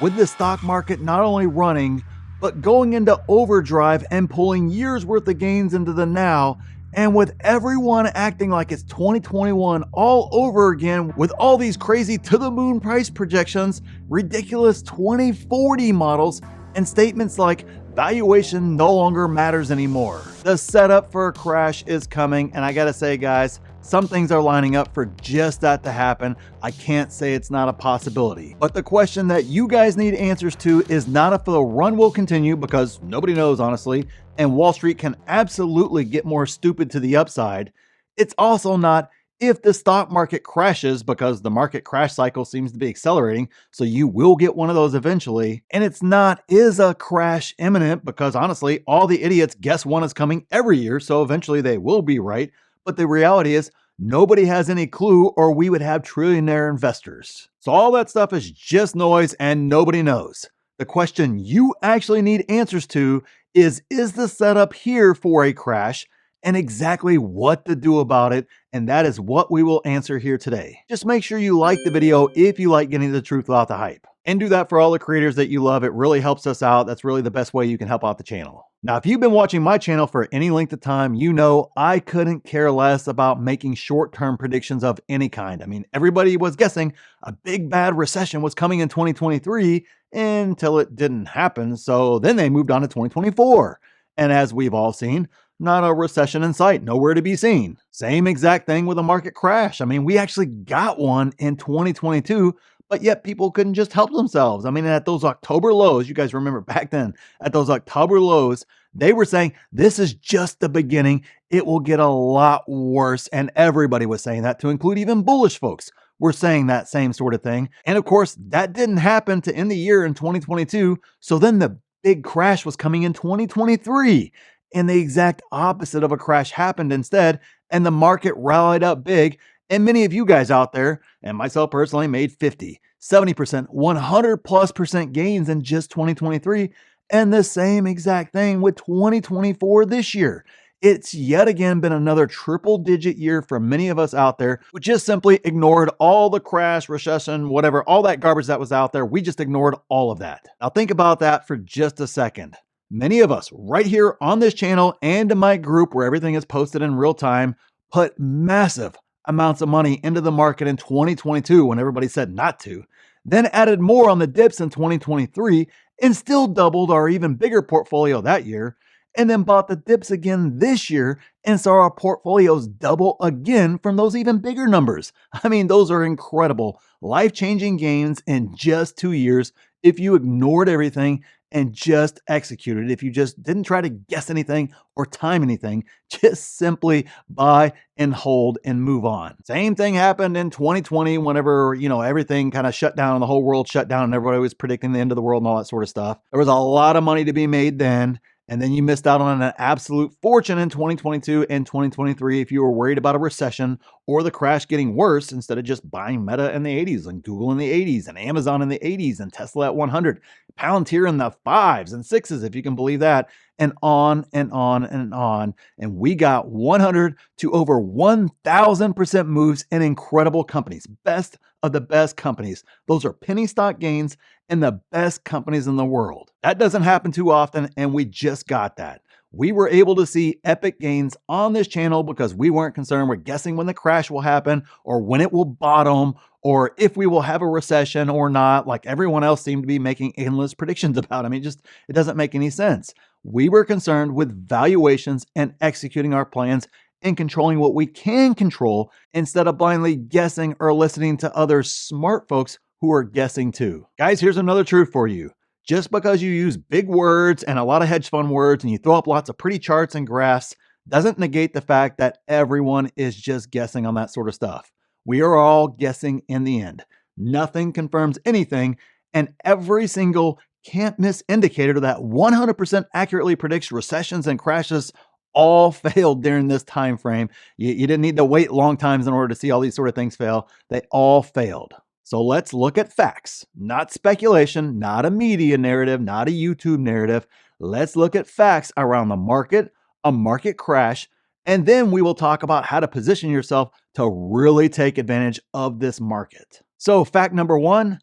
With the stock market not only running, but going into overdrive and pulling years worth of gains into the now, and with everyone acting like it's 2021 all over again with all these crazy to the moon price projections, ridiculous 2040 models, and statements like valuation no longer matters anymore. The setup for a crash is coming, and I gotta say, guys, some things are lining up for just that to happen. I can't say it's not a possibility. But the question that you guys need answers to is not if the run will continue, because nobody knows, honestly, and Wall Street can absolutely get more stupid to the upside. It's also not if the stock market crashes, because the market crash cycle seems to be accelerating, so you will get one of those eventually. And it's not is a crash imminent, because honestly, all the idiots guess one is coming every year, so eventually they will be right. But the reality is, nobody has any clue, or we would have trillionaire investors. So all that stuff is just noise and nobody knows. The question you actually need answers to is the setup here for a crash, and exactly what to do about it? And that is what we will answer here today. Just make sure you like the video if you like getting the truth without the hype. And do that for all the creators that you love. It really helps us out. That's really the best way you can help out the channel. Now, if you've been watching my channel for any length of time, you know I couldn't care less about making short-term predictions of any kind. I mean, everybody was guessing a big bad recession was coming in 2023 until it didn't happen. So then they moved on to 2024. And as we've all seen, not a recession in sight, nowhere to be seen. Same exact thing with a market crash. I mean, we actually got one in 2022, but yet people couldn't just help themselves. I mean, at those October lows, you guys remember back then, at those October lows, they were saying this is just the beginning. It will get a lot worse. And everybody was saying that, to include even bullish folks were saying that same sort of thing. And of course, that didn't happen to end the year in 2022. So then the big crash was coming in 2023. And the exact opposite of a crash happened instead, and the market rallied up big. And many of you guys out there, and myself personally, made 50, 70%, 100+% gains in just 2023. And the same exact thing with 2024 this year. It's yet again been another triple-digit year for many of us out there who just simply ignored all the crash, recession, whatever, all that garbage that was out there. We just ignored all of that. Now think about that for just a second. Many of us right here on this channel and in my group where everything is posted in real time put massive amounts of money into the market in 2022 when everybody said not to, then added more on the dips in 2023 and still doubled our even bigger portfolio that year, and then bought the dips again this year and saw our portfolios double again from those even bigger numbers. I mean, those are incredible, life-changing gains in just 2 years if you ignored everything and just executed. If you just didn't try to guess anything or time anything, just simply buy and hold and move on. Same thing happened in 2020 whenever, everything kind of shut down and the whole world shut down and everybody was predicting the end of the world and all that sort of stuff. There was a lot of money to be made then. And then you missed out on an absolute fortune in 2022 and 2023 if you were worried about a recession or the crash getting worse instead of just buying Meta in the 80s and Google in the 80s and Amazon in the 80s and Tesla at 100, Palantir in the 5s and 6s, if you can believe that, and on and on and on. And we got 100 to over 1,000% moves in incredible companies, best of the best companies. Those are penny stock gains in the best companies in the world. That doesn't happen too often, and we just got that. We were able to see epic gains on this channel because we weren't concerned with guessing when the crash will happen or when it will bottom or if we will have a recession or not, like everyone else seemed to be making endless predictions about. I mean, it doesn't make any sense. We were concerned with valuations and executing our plans and controlling what we can control instead of blindly guessing or listening to other smart folks who are guessing too. Guys, here's another truth for you. Just because you use big words and a lot of hedge fund words and you throw up lots of pretty charts and graphs doesn't negate the fact that everyone is just guessing on that sort of stuff. We are all guessing in the end. Nothing confirms anything, and every single can't miss indicator that 100% accurately predicts recessions and crashes all failed during this time frame. You didn't need to wait long times in order to see all these sort of things fail. They all failed. So let's look at facts, not speculation, not a media narrative, not a YouTube narrative. Let's look at facts around the market, a market crash, and then we will talk about how to position yourself to really take advantage of this market. So fact number one,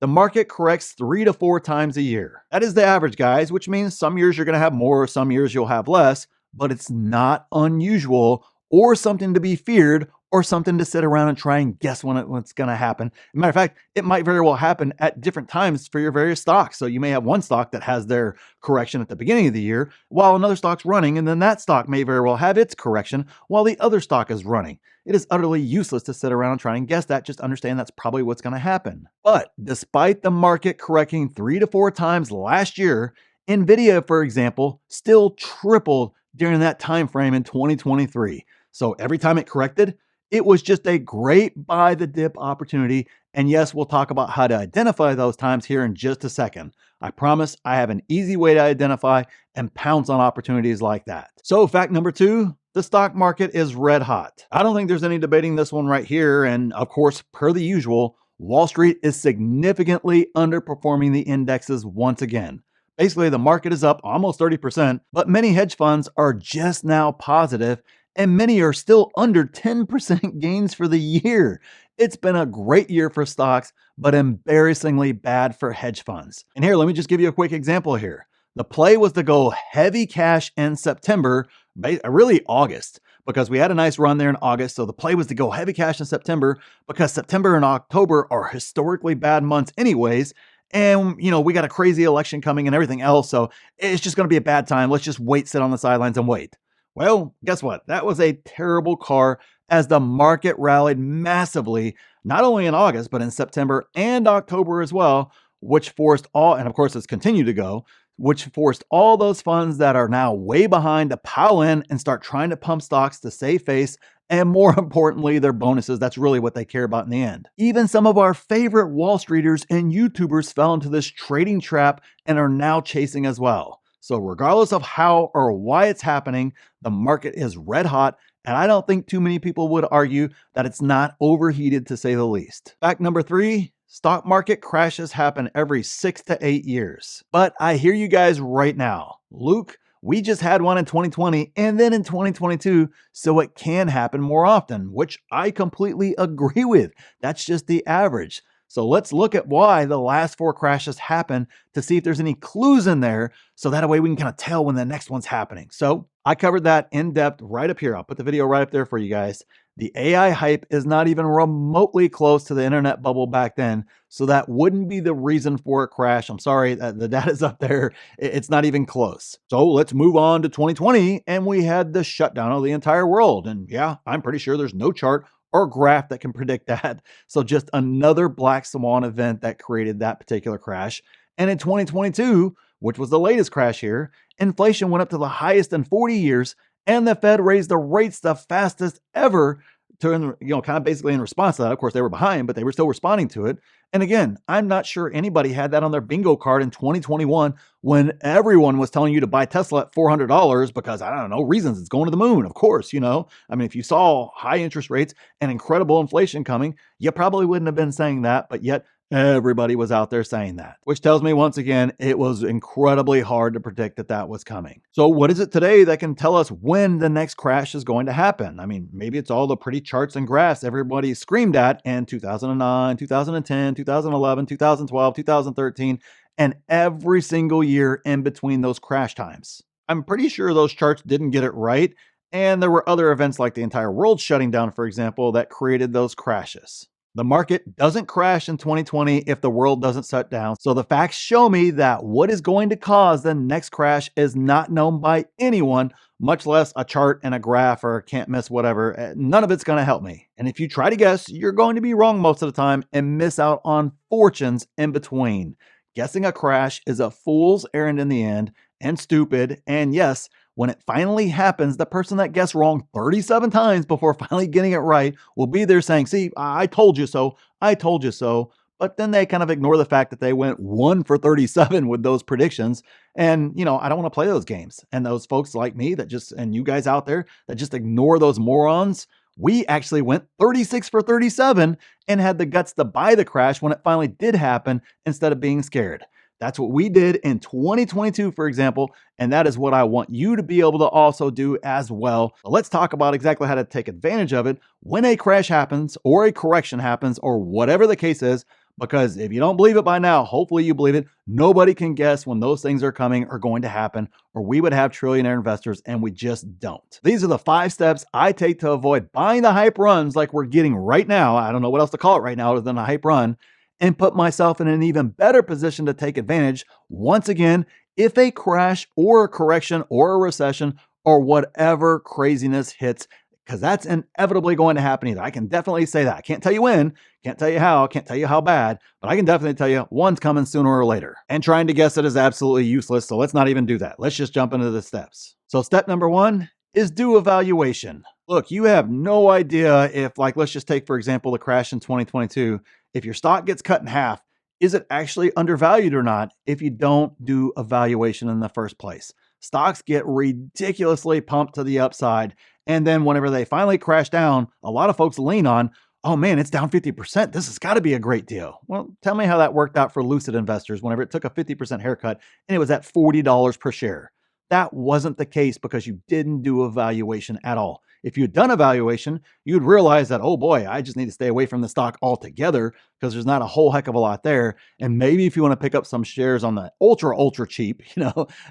The market corrects 3 to 4 times a year. That is the average, guys, which means some years you're going to have more, some years you'll have less, but it's not unusual or something to be feared or something to sit around and try and guess when it's going to happen. As a matter of fact, it might very well happen at different times for your various stocks. So you may have one stock that has their correction at the beginning of the year while another stock's running, and then that stock may very well have its correction while the other stock is running. It is utterly useless to sit around and try and guess that. Just understand that's probably what's going to happen. But despite the market correcting 3 to 4 times last year, Nvidia, for example, still tripled during that time frame in 2023. So every time it corrected, it was just a great buy the dip opportunity. And yes, we'll talk about how to identify those times here in just a second. I promise I have an easy way to identify and pounce on opportunities like that. So fact number 2, the stock market is red hot. I don't think there's any debating this one right here. And of course, per the usual, Wall Street is significantly underperforming the indexes once again. Basically, the market is up almost 30%, but many hedge funds are just now positive, and many are still under 10% gains for the year. It's been a great year for stocks, but embarrassingly bad for hedge funds. And here, let me just give you a quick example here. The play was to go heavy cash in September, really August, because we had a nice run there in August. So the play was to go heavy cash in September because September and October are historically bad months anyways. And, we got a crazy election coming and everything else. So it's just going to be a bad time. Let's just sit on the sidelines and wait. Well, guess what? That was a terrible call as the market rallied massively, not only in August, but in September and October as well, which forced and of course it's continued to go, which forced all those funds that are now way behind to pile in and start trying to pump stocks to save face, and more importantly, their bonuses. That's really what they care about in the end. Even some of our favorite Wall Streeters and YouTubers fell into this trading trap and are now chasing as well. So regardless of how or why it's happening, the market is red hot, and I don't think too many people would argue that it's not overheated, to say the least. Fact number 3, stock market crashes happen every 6 to 8 years. But I hear you guys right now. Luke, we just had one in 2020 and then in 2022, so it can happen more often, which I completely agree with. That's just the average. So let's look at why the last 4 crashes happen to see if there's any clues in there, so that way we can kind of tell when the next one's happening. So I covered that in depth right up here. I'll put the video right up there for you guys. The AI hype is not even remotely close to the internet bubble back then, so that wouldn't be the reason for a crash. I'm sorry, the data's up there. It's not even close. So let's move on to 2020, and we had the shutdown of the entire world. And yeah, I'm pretty sure there's no chart or graph that can predict that. So just another black swan event that created that particular crash. And in 2022, which was the latest crash here, inflation went up to the highest in 40 years, and the Fed raised the rates the fastest ever to, kind of basically in response to that. Of course, they were behind, but they were still responding to it. And again, I'm not sure anybody had that on their bingo card in 2021 when everyone was telling you to buy Tesla at $400 because, I don't know, reasons it's going to the moon, of course, if you saw high interest rates and incredible inflation coming, you probably wouldn't have been saying that, but yet everybody was out there saying that, which tells me once again, it was incredibly hard to predict that was coming. So what is it today that can tell us when the next crash is going to happen? Maybe it's all the pretty charts and graphs everybody screamed at in 2009, 2010, 2011, 2012, 2013, and every single year in between those crash times. I'm pretty sure those charts didn't get it right, and there were other events like the entire world shutting down, for example, that created those crashes. The market doesn't crash in 2020 if the world doesn't shut down. So the facts show me that what is going to cause the next crash is not known by anyone, much less a chart and a graph or can't miss whatever. None of it's going to help me. And if you try to guess, you're going to be wrong most of the time and miss out on fortunes in between. Guessing a crash is a fool's errand in the end, and stupid. And yes, when it finally happens, the person that guessed wrong 37 times before finally getting it right will be there saying, see, I told you so. I told you so. But then they kind of ignore the fact that they went 1 for 37 with those predictions. And, I don't want to play those games. And those folks like me and you guys out there that just ignore those morons, we actually went 36 for 37 and had the guts to buy the crash when it finally did happen instead of being scared. That's what we did in 2022, for example, and that is what I want you to be able to also do as well. So let's talk about exactly how to take advantage of it when a crash happens or a correction happens or whatever the case is. Because if you don't believe it by now, hopefully you believe it. Nobody can guess when those things are coming or going to happen, or we would have trillionaire investors, and we just don't. These are the 5 steps I take to avoid buying the hype runs like we're getting right now. I don't know what else to call it right now other than a hype run, and put myself in an even better position to take advantage once again if a crash or a correction or a recession or whatever craziness hits, because that's inevitably going to happen either. I can definitely say that. I can't tell you when, can't tell you how, can't tell you how bad, but I can definitely tell you one's coming sooner or later. And trying to guess it is absolutely useless, so let's not even do that. Let's just jump into the steps. So step number 1 is do evaluation. Look, you have no idea if, like, let's just take, for example, the crash in 2022. If your stock gets cut in half, is it actually undervalued or not if you don't do evaluation in the first place? Stocks get ridiculously pumped to the upside. And then whenever they finally crash down, a lot of folks lean on, oh man, it's down 50%. This has got to be a great deal. Well, tell me how that worked out for lucid investors whenever it took a 50% haircut and it was at $40 per share. That wasn't the case because you didn't do evaluation at all. If you'd done evaluation, you'd realize that, oh boy, I just need to stay away from the stock altogether because there's not a whole heck of a lot there. And maybe if you want to pick up some shares on the ultra cheap,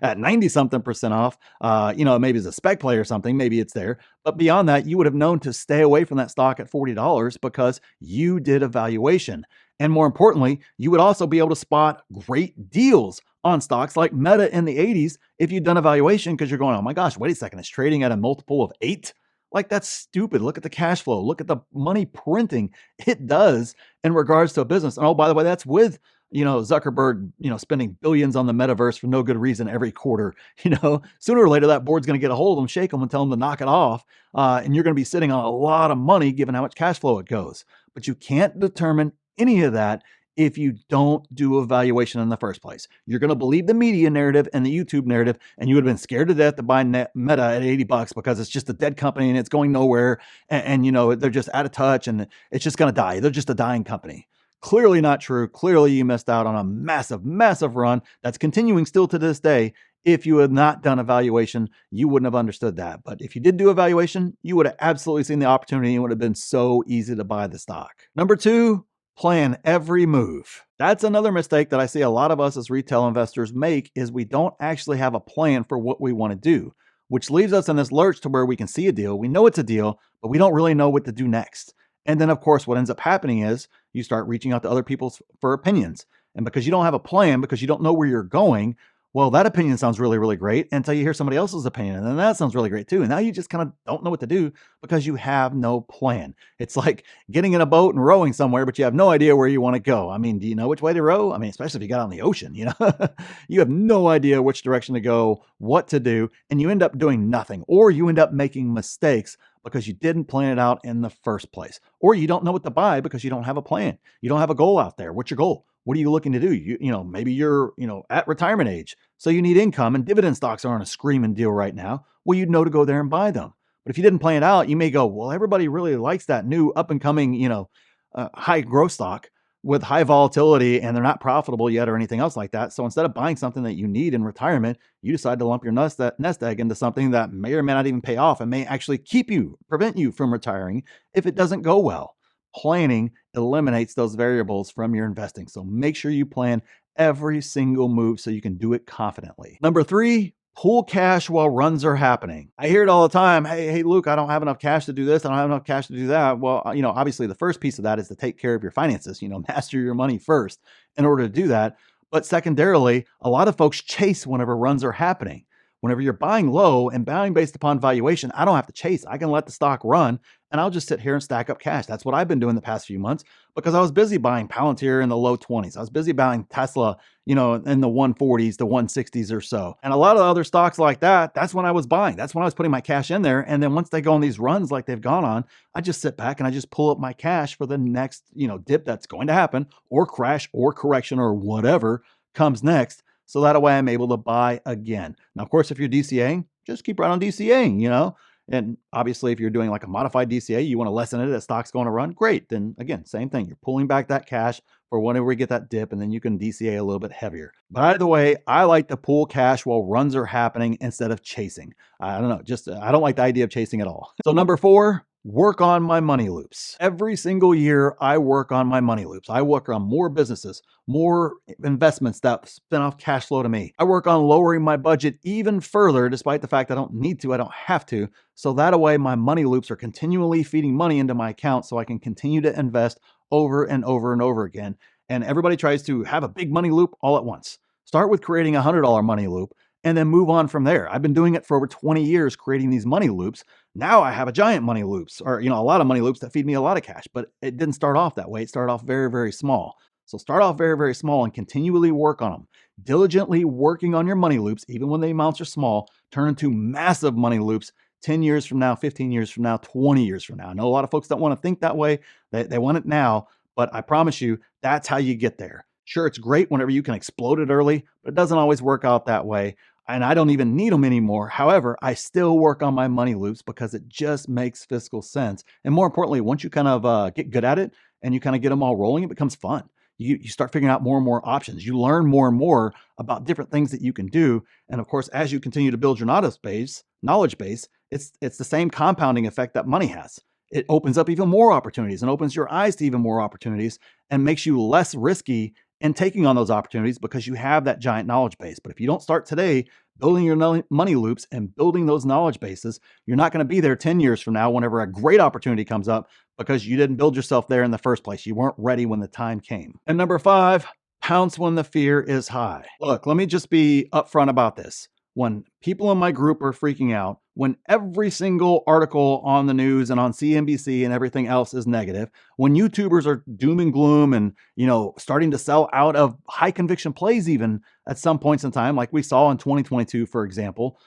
at 90 something percent off, maybe it's a spec play or something, maybe it's there. But beyond that, you would have known to stay away from that stock at $40 because you did evaluation. And more importantly, you would also be able to spot great deals on stocks like Meta in the 80s if you'd done evaluation, because you're going, oh my gosh, wait a second, it's trading at a multiple of 8? Like, that's stupid. Look at the cash flow. Look at the money printing it does in regards to a business. And oh, by the way, that's with, Zuckerberg, spending billions on the metaverse for no good reason every quarter. Sooner or later, that board's going to get a hold of them, shake them, and tell them to knock it off. And you're going to be sitting on a lot of money given how much cash flow it goes. But you can't determine any of that if you don't do evaluation in the first place. You're going to believe the media narrative and the YouTube narrative, and you would have been scared to death to buy Meta at $80 because it's just a dead company and it's going nowhere. And they're just out of touch and it's just going to die. They're just a dying company. Clearly not true. Clearly you missed out on a massive run that's continuing still to this day. If you had not done evaluation, you wouldn't have understood that. But if you did do evaluation, you would have absolutely seen the opportunity and it would have been so easy to buy the stock. Number 2, plan every move. That's another mistake that I see a lot of us as retail investors make, is we don't actually have a plan for what we want to do, which leaves us in this lurch to where we can see a deal. We know it's a deal, but we don't really know what to do next. And then, of course, what ends up happening is you start reaching out to other people for opinions. And because you don't have a plan, because you don't know where you're going, well, that opinion sounds really great until you hear somebody else's opinion. And then that sounds really great too. And now you just kind of don't know what to do because you have no plan. It's like getting in a boat and rowing somewhere, but you have no idea where you want to go. I mean, do you know which way to row? I mean, especially if you got on the ocean, you have no idea which direction to go, what to do, and you end up doing nothing, or you end up making mistakes because you didn't plan it out in the first place, or you don't know what to buy because you don't have a plan. You don't have a goal out there. What's your goal? What are you looking to do? Maybe you're, at retirement age, so you need income, and dividend stocks aren't a screaming deal right now. Well, you'd know to go there and buy them. But if you didn't plan it out, you may go, well, everybody really likes that new up and coming, high growth stock with high volatility, and they're not profitable yet or anything else like that. So instead of buying something that you need in retirement, you decide to lump your nest egg into something that may or may not even pay off and may actually prevent you from retiring if it doesn't go well. Planning eliminates those variables from your investing. So make sure you plan every single move so you can do it confidently. Number 3, pool cash while runs are happening. I hear it all the time. Hey, Luke, I don't have enough cash to do this. I don't have enough cash to do that. Well, obviously the first piece of that is to take care of your finances, master your money first in order to do that. But secondarily, a lot of folks chase whenever runs are happening. Whenever you're buying low and buying based upon valuation, I don't have to chase. I can let the stock run and I'll just sit here and stack up cash. That's what I've been doing the past few months because I was busy buying Palantir in the low 20s. I was busy buying Tesla, in the 140s to 160s or so. And a lot of other stocks like that, that's when I was buying. That's when I was putting my cash in there. And then once they go on these runs like they've gone on, I just sit back and I just pull up my cash for the next, dip that's going to happen, or crash or correction or whatever comes next. So that way I'm able to buy again. Now, of course, if you're DCAing, just keep right on DCAing, And obviously, if you're doing like a modified DCA, you want to lessen it as stock's going to run, great. Then again, same thing. You're pulling back that cash for whenever we get that dip, and then you can DCA a little bit heavier. By the way, I like to pool cash while runs are happening instead of chasing. I don't know, I don't like the idea of chasing at all. So number 4, work on my money loops. Every single year, I work on my money loops. I work on more businesses, more investments that spin off cash flow to me. I work on lowering my budget even further, despite the fact I don't need to, I don't have to. So that way, my money loops are continually feeding money into my account so I can continue to invest over and over and over again. And everybody tries to have a big money loop all at once. Start with creating a $100 money loop and then move on from there. I've been doing it for over 20 years, creating these money loops. Now I have a giant money loops, or a lot of money loops that feed me a lot of cash, but it didn't start off that way. It started off very, very small. So start off very, very small and continually work on them. Diligently working on your money loops, even when the amounts are small, turn into massive money loops 10 years from now, 15 years from now, 20 years from now. I know a lot of folks don't want to think that way. They want it now, but I promise you, that's how you get there. Sure, it's great whenever you can explode it early, but it doesn't always work out that way. And I don't even need them anymore. However, I still work on my money loops because it just makes fiscal sense. And more importantly, once you kind of get good at it and you kind of get them all rolling, it becomes fun. You start figuring out more and more options. You learn more and more about different things that you can do. And of course, as you continue to build your knowledge base, it's the same compounding effect that money has. It opens up even more opportunities and opens your eyes to even more opportunities and makes you less risky in taking on those opportunities because you have that giant knowledge base. But if you don't start today building your money loops and building those knowledge bases, you're not going to be there 10 years from now whenever a great opportunity comes up because you didn't build yourself there in the first place. You weren't ready when the time came. And number 5, pounce when the fear is high. Look, let me just be upfront about this. When people in my group are freaking out, when every single article on the news and on CNBC and everything else is negative, when YouTubers are doom and gloom and, starting to sell out of high conviction plays even at some points in time, like we saw in 2022, for example,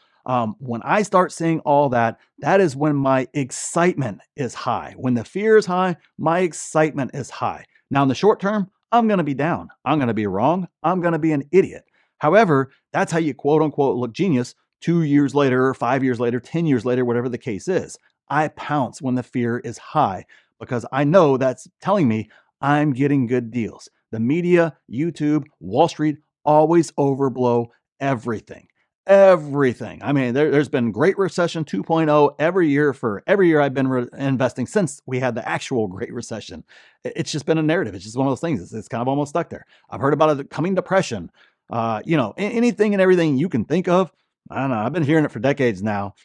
when I start seeing all that, that is when my excitement is high. When the fear is high, my excitement is high. Now, in the short term, I'm going to be down. I'm going to be wrong. I'm going to be an idiot. However, that's how you quote unquote look genius 2 years later, 5 years later, 10 years later, whatever the case is. I pounce when the fear is high because I know that's telling me I'm getting good deals. The media, YouTube, Wall Street always overblow everything. Everything. I mean, there's been Great Recession 2.0 every year I've been investing since we had the actual Great Recession. It's just been a narrative. It's just one of those things. It's kind of almost stuck there. I've heard about a coming depression. Anything and everything you can think of. I don't know. I've been hearing it for decades now.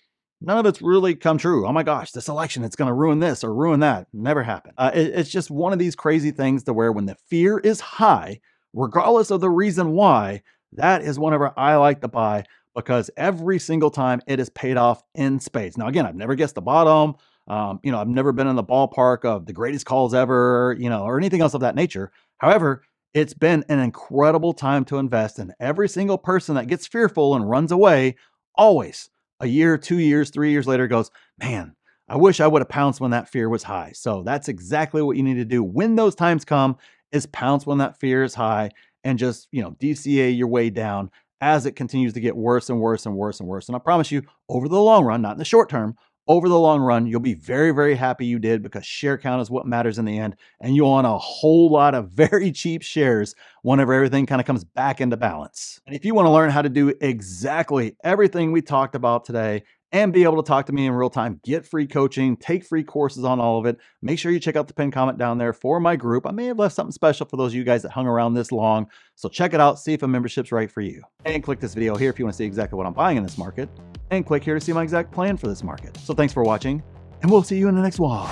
None of it's really come true. Oh my gosh, this election, it's going to ruin this or ruin that. Never happened. It's just one of these crazy things to where when the fear is high, regardless of the reason why, that is whenever I like to buy because every single time it is paid off in spades. Now, again, I've never guessed the bottom. I've never been in the ballpark of the greatest calls ever, or anything else of that nature. However, it's been an incredible time to invest, and every single person that gets fearful and runs away, always a year, 2 years, 3 years later goes, man, I wish I would have pounced when that fear was high. So that's exactly what you need to do when those times come is pounce when that fear is high and just, DCA your way down as it continues to get worse and worse and worse and worse. And I promise you, over the long run, not in the short term, over the long run, you'll be very, very happy you did because share count is what matters in the end. And you'll own a whole lot of very cheap shares whenever everything kind of comes back into balance. And if you want to learn how to do exactly everything we talked about today and be able to talk to me in real time, get free coaching, take free courses on all of it, make sure you check out the pinned comment down there for my group. I may have left something special for those of you guys that hung around this long. So check it out, see if a membership's right for you. And click this video here if you want to see exactly what I'm buying in this market. And click here to see my exact plan for this market. So thanks for watching, and we'll see you in the next one.